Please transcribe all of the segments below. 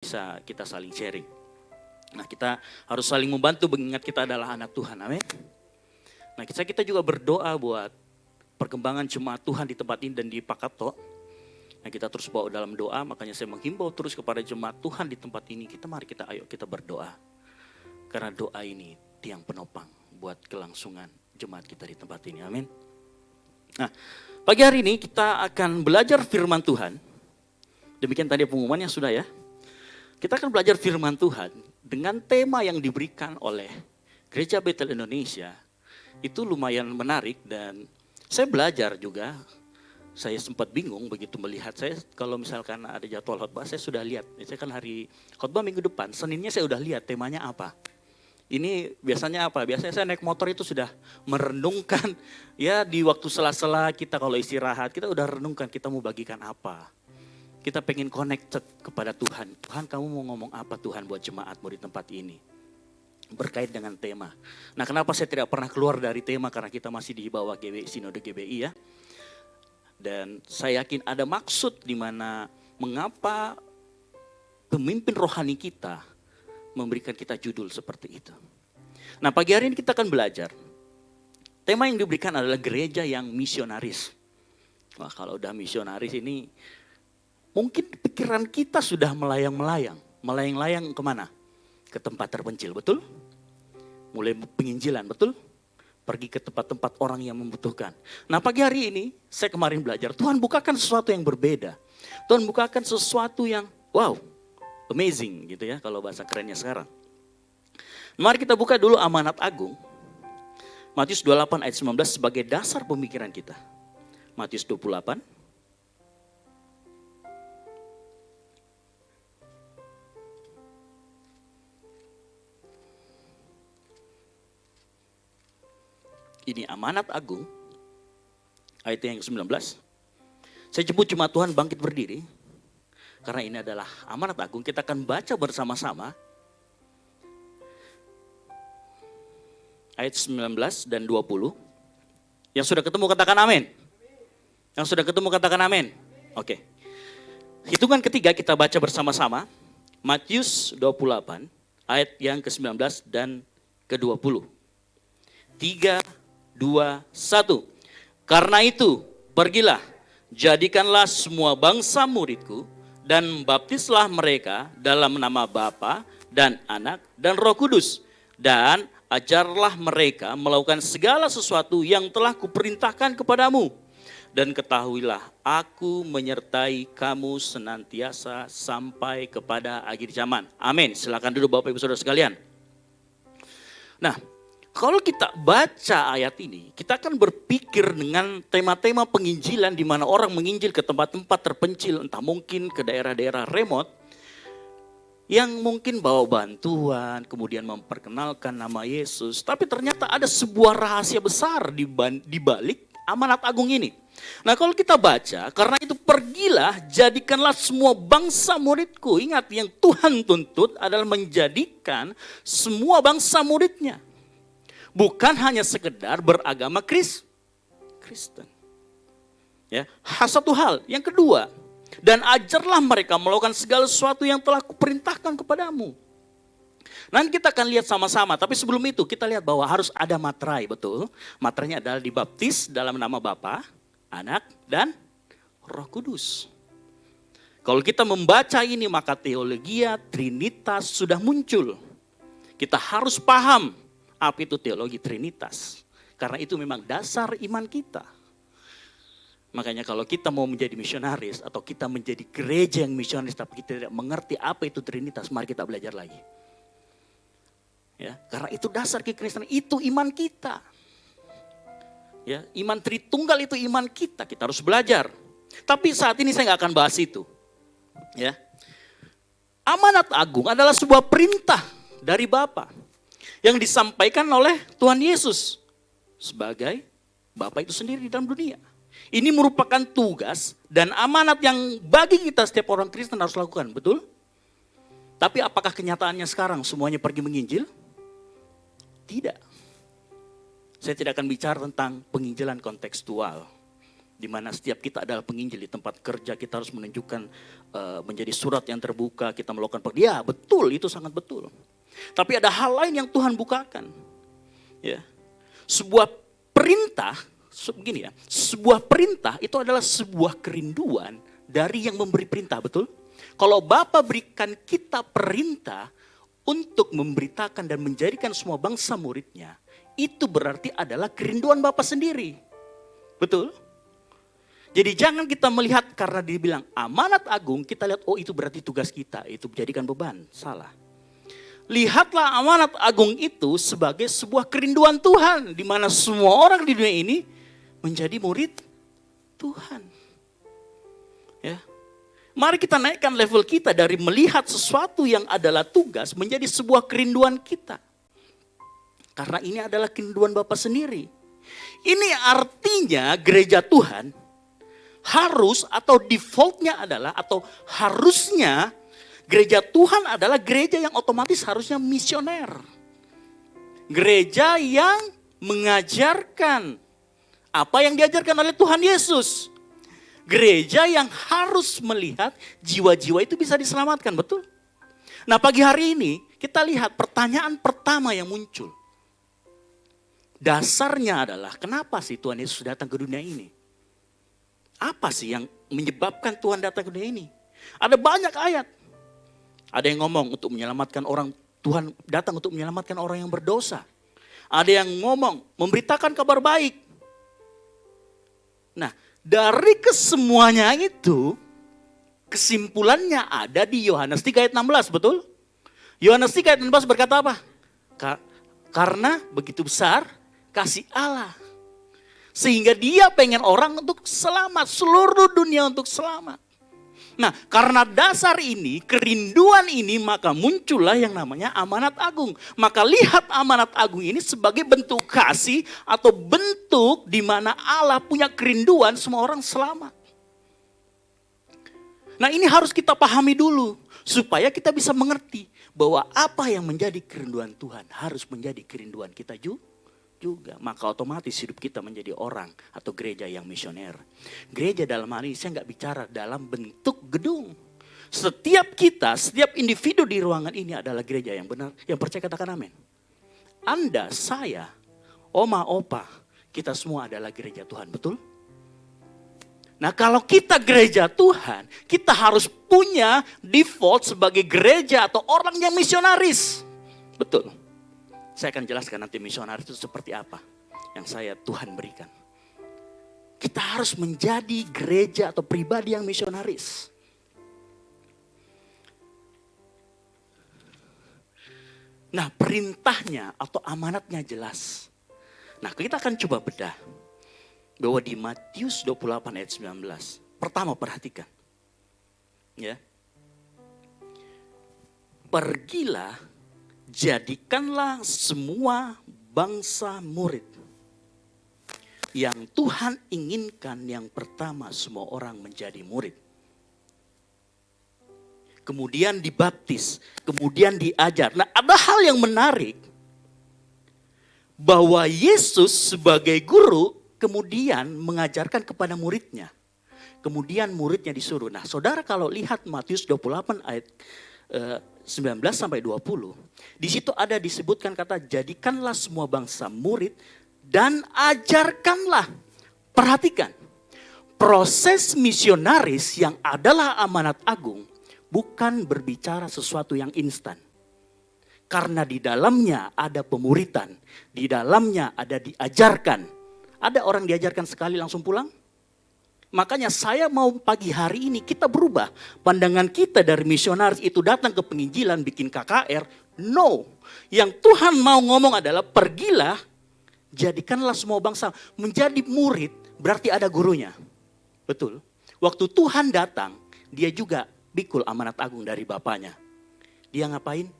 bisa kita saling sharing. Nah, kita harus saling membantu mengingat kita adalah anak Tuhan. Amin. Nah, kita juga berdoa buat perkembangan jemaat Tuhan di tempat ini dan di Pakato. Nah, kita terus bawa dalam doa, makanya saya menghimbau terus kepada jemaat Tuhan di tempat ini. Mari kita berdoa. Karena doa ini tiang penopang buat kelangsungan jemaat kita di tempat ini. Amin. Nah, pagi hari ini kita akan belajar firman Tuhan. Demikian tadi pengumumannya sudah ya. Kita akan belajar firman Tuhan dengan tema yang diberikan oleh Gereja Betel Indonesia. Itu lumayan menarik dan saya belajar juga. Saya sempat bingung begitu melihat, saya kalau misalkan ada jadwal khotbah saya sudah lihat. Saya kan hari khotbah minggu depan, Seninnya saya udah lihat temanya apa. Ini biasanya apa? Biasanya saya naik motor itu sudah merenungkan ya di waktu sela-sela kita kalau istirahat, kita udah renungkan kita mau bagikan apa. Kita pengen connected kepada Tuhan. Tuhan, kamu mau ngomong apa Tuhan buat jemaatmu di tempat ini? Berkait dengan tema. Nah, kenapa saya tidak pernah keluar dari tema? Karena kita masih di bawah GBI, Sinode GBI ya. Dan saya yakin ada maksud di mana mengapa pemimpin rohani kita memberikan kita judul seperti itu. Nah, pagi hari ini kita akan belajar. Tema yang diberikan adalah gereja yang misionaris. Wah, kalau udah misionaris ini mungkin pikiran kita sudah melayang-layang. Melayang-layang kemana? Ke tempat terpencil, betul? Mulai penginjilan, betul? Pergi ke tempat-tempat orang yang membutuhkan. Nah, pagi hari ini saya kemarin belajar, Tuhan bukakan sesuatu yang berbeda. Tuhan bukakan sesuatu yang wow, amazing gitu ya kalau bahasa kerennya sekarang. Mari kita buka dulu Amanat Agung. Matius 28 ayat 19 sebagai dasar pemikiran kita. Matius 28. Ini Amanat Agung, ayat yang ke-19. Saya jemput jemaat Tuhan bangkit berdiri. Karena ini adalah Amanat Agung, kita akan baca bersama-sama. Ayat 19 dan 20. Yang sudah ketemu katakan amin. Yang sudah ketemu katakan amin. Oke. Hitungan ketiga kita baca bersama-sama. Matius 28, ayat yang ke-19 dan ke-20. 3, 2, 1. Karena itu, pergilah, jadikanlah semua bangsa muridku, dan baptislah mereka dalam nama Bapa dan Anak dan Roh Kudus. Dan ajarlah mereka melakukan segala sesuatu yang telah kuperintahkan kepadamu. Dan ketahuilah, aku menyertai kamu senantiasa sampai kepada akhir zaman. Amin. Silakan duduk Bapak Ibu Saudara sekalian. Nah, kalau kita baca ayat ini, kita akan berpikir dengan tema-tema penginjilan di mana orang menginjil ke tempat-tempat terpencil, entah mungkin ke daerah-daerah remote, yang mungkin bawa bantuan, kemudian memperkenalkan nama Yesus. Tapi ternyata ada sebuah rahasia besar di balik Amanat Agung ini. Nah, kalau kita baca, karena itu pergilah, jadikanlah semua bangsa muridku. Ingat, yang Tuhan tuntut adalah menjadikan semua bangsa muridnya. Bukan hanya sekedar beragama Kristen. Ya, satu hal. Yang kedua, dan ajarlah mereka melakukan segala sesuatu yang telah kuperintahkan kepadamu. Nanti kita akan lihat sama-sama, tapi sebelum itu kita lihat bahwa harus ada materai, betul. Materainya adalah dibaptis dalam nama Bapa, Anak, dan Roh Kudus. Kalau kita membaca ini maka teologia Trinitas sudah muncul. Kita harus paham apa itu teologi Trinitas. Karena itu memang dasar iman kita. Makanya kalau kita mau menjadi misionaris atau kita menjadi gereja yang misionaris tapi kita tidak mengerti apa itu Trinitas, mari kita belajar lagi. Ya, karena itu dasar kekristenan, itu iman kita. Ya, iman Tritunggal itu iman kita harus belajar. Tapi saat ini saya nggak akan bahas itu. Ya. Amanat Agung adalah sebuah perintah dari Bapa yang disampaikan oleh Tuhan Yesus sebagai Bapa itu sendiri di dalam dunia. Ini merupakan tugas dan amanat yang bagi kita setiap orang Kristen harus lakukan, betul? Tapi apakah kenyataannya sekarang semuanya pergi menginjil? Tidak. Saya tidak akan bicara tentang penginjilan kontekstual. di mana setiap kita adalah penginjil. Di tempat kerja kita harus menunjukkan menjadi surat yang terbuka, kita melakukan ya betul, itu sangat betul. Tapi ada hal lain yang Tuhan bukakan. Ya. Sebuah perintah, begini ya, sebuah perintah itu adalah sebuah kerinduan dari yang memberi perintah, betul? Kalau Bapa berikan kita perintah untuk memberitakan dan menjadikan semua bangsa muridnya, itu berarti adalah kerinduan Bapa sendiri. Betul? Jadi jangan kita melihat karena dibilang amanat agung, kita lihat oh itu berarti tugas kita, itu menjadikan beban. Salah. Lihatlah amanat agung itu sebagai sebuah kerinduan Tuhan, di mana semua orang di dunia ini menjadi murid Tuhan. Ya. Mari kita naikkan level kita dari melihat sesuatu yang adalah tugas menjadi sebuah kerinduan kita. Karena ini adalah kerinduan Bapa sendiri. Ini artinya gereja Tuhan harus atau defaultnya adalah atau harusnya gereja Tuhan adalah gereja yang otomatis harusnya misioner. Gereja yang mengajarkan apa yang diajarkan oleh Tuhan Yesus. Gereja yang harus melihat jiwa-jiwa itu bisa diselamatkan, betul? Nah pagi hari ini kita lihat pertanyaan pertama yang muncul. Dasarnya adalah kenapa sih Tuhan Yesus datang ke dunia ini? Apa sih yang menyebabkan Tuhan datang ke dunia ini? Ada banyak ayat. Ada yang ngomong untuk menyelamatkan orang, Tuhan datang untuk menyelamatkan orang yang berdosa. Ada yang ngomong memberitakan kabar baik. Nah, dari kesemuanya itu, kesimpulannya ada di Yohanes 3 ayat 16, betul? Yohanes 3 ayat 16 berkata apa? Karena begitu besar kasih Allah. Sehingga dia pengen orang untuk selamat, seluruh dunia untuk selamat. Nah, karena dasar ini, kerinduan ini, maka muncullah yang namanya amanat agung. Maka lihat amanat agung ini sebagai bentuk kasih atau bentuk di mana Allah punya kerinduan semua orang selamat. Nah, ini harus kita pahami dulu supaya kita bisa mengerti bahwa apa yang menjadi kerinduan Tuhan harus menjadi kerinduan kita juga. Maka otomatis hidup kita menjadi orang atau gereja yang misioner. Gereja dalam hal ini saya nggak bicara dalam bentuk gedung. Setiap kita, setiap individu di ruangan ini adalah gereja yang benar. Yang percaya katakan amin. Anda, saya, oma, opa, kita semua adalah gereja Tuhan, betul? Nah kalau kita gereja Tuhan, kita harus punya default sebagai gereja atau orang yang misionaris. Betul. Saya akan jelaskan nanti misionaris itu seperti apa yang Tuhan berikan. Kita harus menjadi gereja atau pribadi yang misionaris. Nah perintahnya atau amanatnya jelas. Nah kita akan coba bedah. Bahwa di Matius 28 ayat 19. Pertama perhatikan. Ya. Pergilah. Jadikanlah semua bangsa murid. Yang Tuhan inginkan yang pertama semua orang menjadi murid. Kemudian dibaptis, kemudian diajar. Nah ada hal yang menarik. Bahwa Yesus sebagai guru kemudian mengajarkan kepada muridnya. Kemudian muridnya disuruh. Nah saudara kalau lihat Matius 28 ayat 19 sampai 20. Di situ ada disebutkan kata jadikanlah semua bangsa murid dan ajarkanlah. Perhatikan. Proses misionaris yang adalah amanat agung bukan berbicara sesuatu yang instan. Karena di dalamnya ada pemuritan, di dalamnya ada diajarkan. Ada orang diajarkan sekali langsung pulang? Makanya saya mau pagi hari ini kita berubah. Pandangan kita dari misionaris itu datang ke penginjilan bikin KKR. No. Yang Tuhan mau ngomong adalah pergilah. Jadikanlah semua bangsa menjadi murid. Berarti ada gurunya. Betul. Waktu Tuhan datang. Dia juga pikul amanat agung dari bapaknya. Dia ngapain?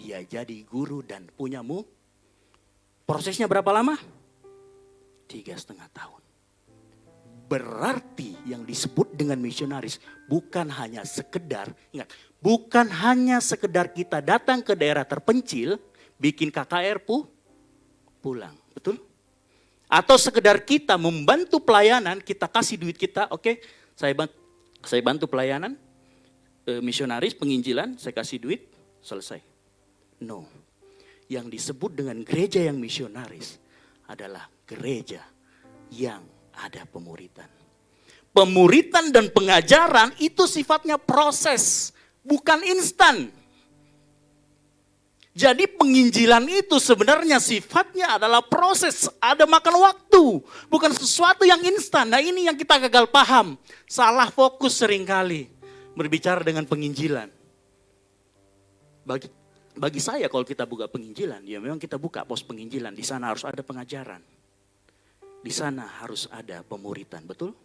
Dia jadi guru dan punyamu. Prosesnya berapa lama? 3,5 tahun. Berarti yang disebut dengan misionaris bukan hanya sekedar, ingat, bukan hanya sekedar kita datang ke daerah terpencil, bikin KKR pulang, betul? Atau sekedar kita membantu pelayanan, kita kasih duit kita, oke, saya bantu pelayanan, misionaris, penginjilan, saya kasih duit, selesai. No, yang disebut dengan gereja yang misionaris adalah gereja yang ada pemuritan. Pemuritan dan pengajaran itu sifatnya proses, bukan instan. Jadi penginjilan itu sebenarnya sifatnya adalah proses, ada makan waktu, bukan sesuatu yang instan. Nah ini yang kita gagal paham, salah fokus seringkali berbicara dengan penginjilan. Bagi saya kalau kita buka penginjilan, ya memang kita buka pos penginjilan, di sana harus ada pengajaran. Di sana harus ada pemuritan, betul?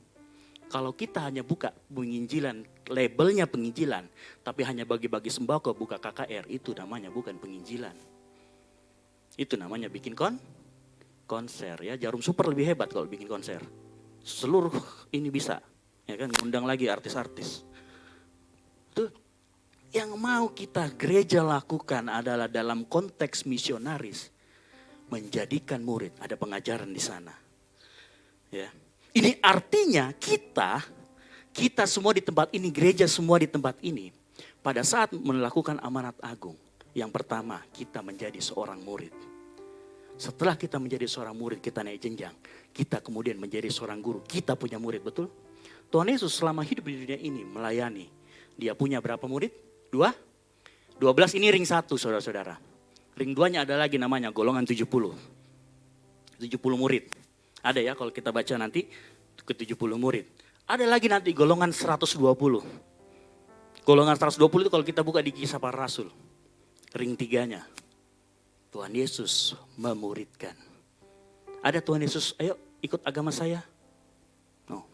Kalau kita hanya buka penginjilan, labelnya penginjilan, tapi hanya bagi-bagi sembako, buka KKR, itu namanya bukan penginjilan. Itu namanya bikin konser ya. Jarum Super lebih hebat kalau bikin konser. Seluruh ini bisa, ya kan, ngundang lagi artis-artis. Itu yang mau kita gereja lakukan adalah dalam konteks misionaris, menjadikan murid, ada pengajaran di sana. Ya. Ini artinya kita semua di tempat ini, gereja semua di tempat ini, pada saat melakukan amanat agung, yang pertama kita menjadi seorang murid. Setelah kita menjadi seorang murid, kita naik jenjang, kita kemudian menjadi seorang guru, kita punya murid, betul? Tuhan Yesus selama hidup di dunia ini melayani, dia punya berapa murid? 12 ini ring 1 saudara-saudara. Ring 2-nya ada lagi namanya golongan 70 murid. Ada ya kalau kita baca nanti ke 70 murid. Ada lagi nanti golongan 120. Golongan 120 itu kalau kita buka di Kisah Para Rasul. Ring 3-nya. Tuhan Yesus memuridkan. Ada Tuhan Yesus, ayo ikut agama saya. No.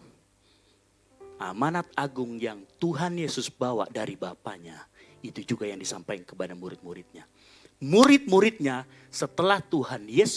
Amanat agung yang Tuhan Yesus bawa dari Bapaknya, itu juga yang disampaikan kepada murid-muridnya. Murid-muridnya setelah Tuhan Yesus